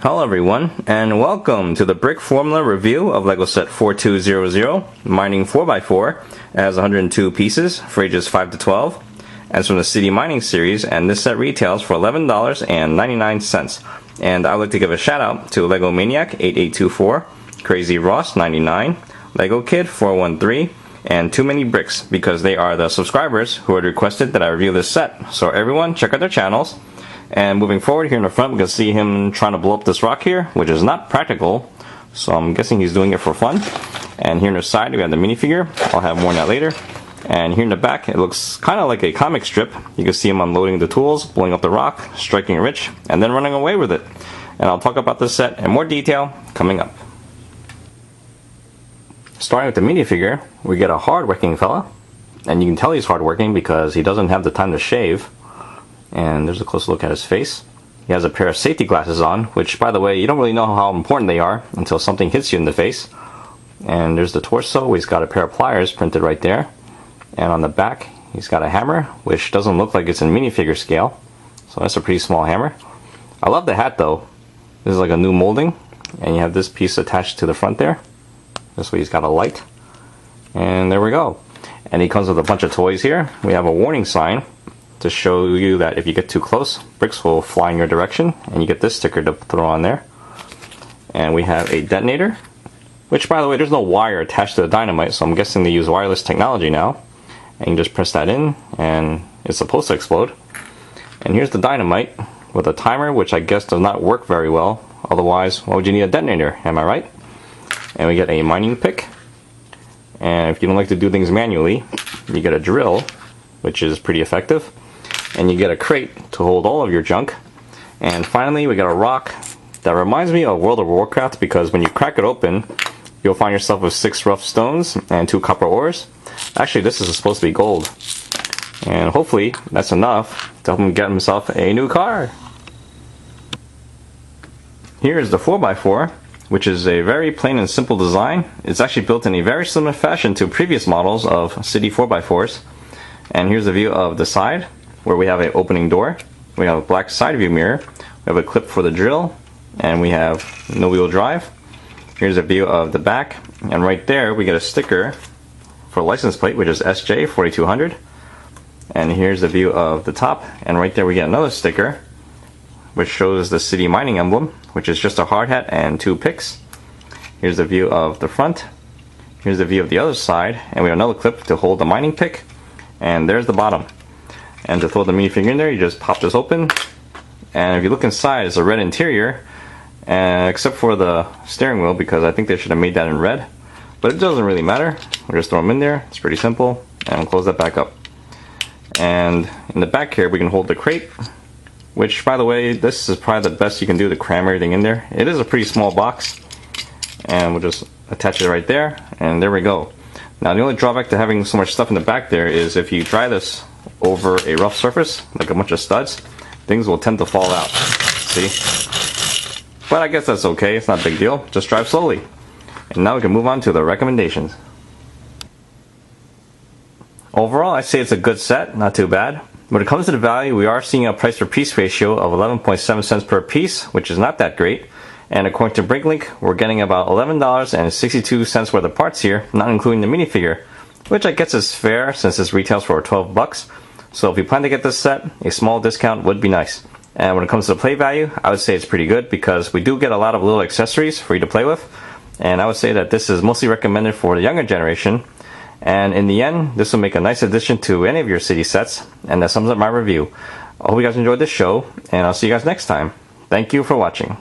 Hello everyone, and welcome to the Brickformula review of LEGO set 4200, Mining 4x4. It has 102 pieces for ages 5 to 12, and it's from the City Mining series, and this set retails for $11.99. And I'd like to give a shout out to Lego Maniac 8824, Crazy Ross 99, Lego Kid 413, and Too Many Bricks, because they are the subscribers who had requested that I review this set. So everyone, check out their channels. And moving forward here in the front, we can see him trying to blow up this rock here, which is not practical, so I'm guessing he's doing it for fun. And here on the side, we have the minifigure. I'll have more on that later. And here in the back, it looks kind of like a comic strip. You can see him unloading the tools, blowing up the rock, striking it rich, and then running away with it. And I'll talk about this set in more detail coming up. Starting with the minifigure, we get a hard-working fella. And you can tell he's hard-working because he doesn't have the time to shave. And there's a close look at his face. He has a pair of safety glasses on, which, by the way, you don't really know how important they are until something hits you in the face. And there's the torso. He's got a pair of pliers printed right there. And on the back, he's got a hammer, which doesn't look like it's in minifigure scale. So that's a pretty small hammer. I love the hat, though. This is like a new molding. And you have this piece attached to the front there. This way he's got a light. And there we go. And he comes with a bunch of toys here. We have a warning sign to show you that if you get too close, bricks will fly in your direction, and you get this sticker to throw on there. And we have a detonator, which, by the way, there's no wire attached to the dynamite, so I'm guessing they use wireless technology now. And you just press that in, and it's supposed to explode. And here's the dynamite with a timer, which I guess does not work very well. Otherwise, why would you need a detonator? Am I right? And we get a mining pick. And if you don't like to do things manually, you get a drill, which is pretty effective. And you get a crate to hold all of your junk. And finally, we got a rock that reminds me of World of Warcraft, because when you crack it open, you'll find yourself with 6 rough stones and 2 copper ores. Actually, this is supposed to be gold. And hopefully, that's enough to help him get himself a new car. Here is the 4x4, which is a very plain and simple design. It's actually built in a very similar fashion to previous models of City 4x4s. And here's a view of the side, where we have an opening door. We have a black side view mirror. We have a clip for the drill, and we have no wheel drive. Here's a view of the back, and right there we get a sticker for license plate, which is SJ4200. And here's the view of the top, and right there we get another sticker, which shows the City Mining emblem, which is just a hard hat and 2 picks. Here's the view of the front. Here's the view of the other side, and we have another clip to hold the mining pick. And there's the bottom. And to throw the minifigure in there, you just pop this open. And if you look inside, it's a red interior, except for the steering wheel, because I think they should have made that in red. But it doesn't really matter. We'll just throw them in there. It's pretty simple. And we'll close that back up. And in the back here, we can hold the crate, which, by the way, this is probably the best you can do to cram everything in there. It is a pretty small box. And we'll just attach it right there. And there we go. Now, the only drawback to having so much stuff in the back there is if you dry this over a rough surface, like a bunch of studs, things will tend to fall out. See? But I guess that's okay. It's not a big deal. Just drive slowly. And now we can move on to the recommendations. Overall, I say it's a good set. Not too bad. When it comes to the value, we are seeing a price per piece ratio of 11.7 cents per piece, which is not that great. And according to BrickLink, we're getting about $11.62 worth of parts here, not including the minifigure, which I guess is fair since this retails for 12 bucks. So if you plan to get this set, a small discount would be nice. And when it comes to the play value, I would say it's pretty good, because we do get a lot of little accessories for you to play with. And I would say that this is mostly recommended for the younger generation. And in the end, this will make a nice addition to any of your city sets. And that sums up my review. I hope you guys enjoyed this show, and I'll see you guys next time. Thank you for watching.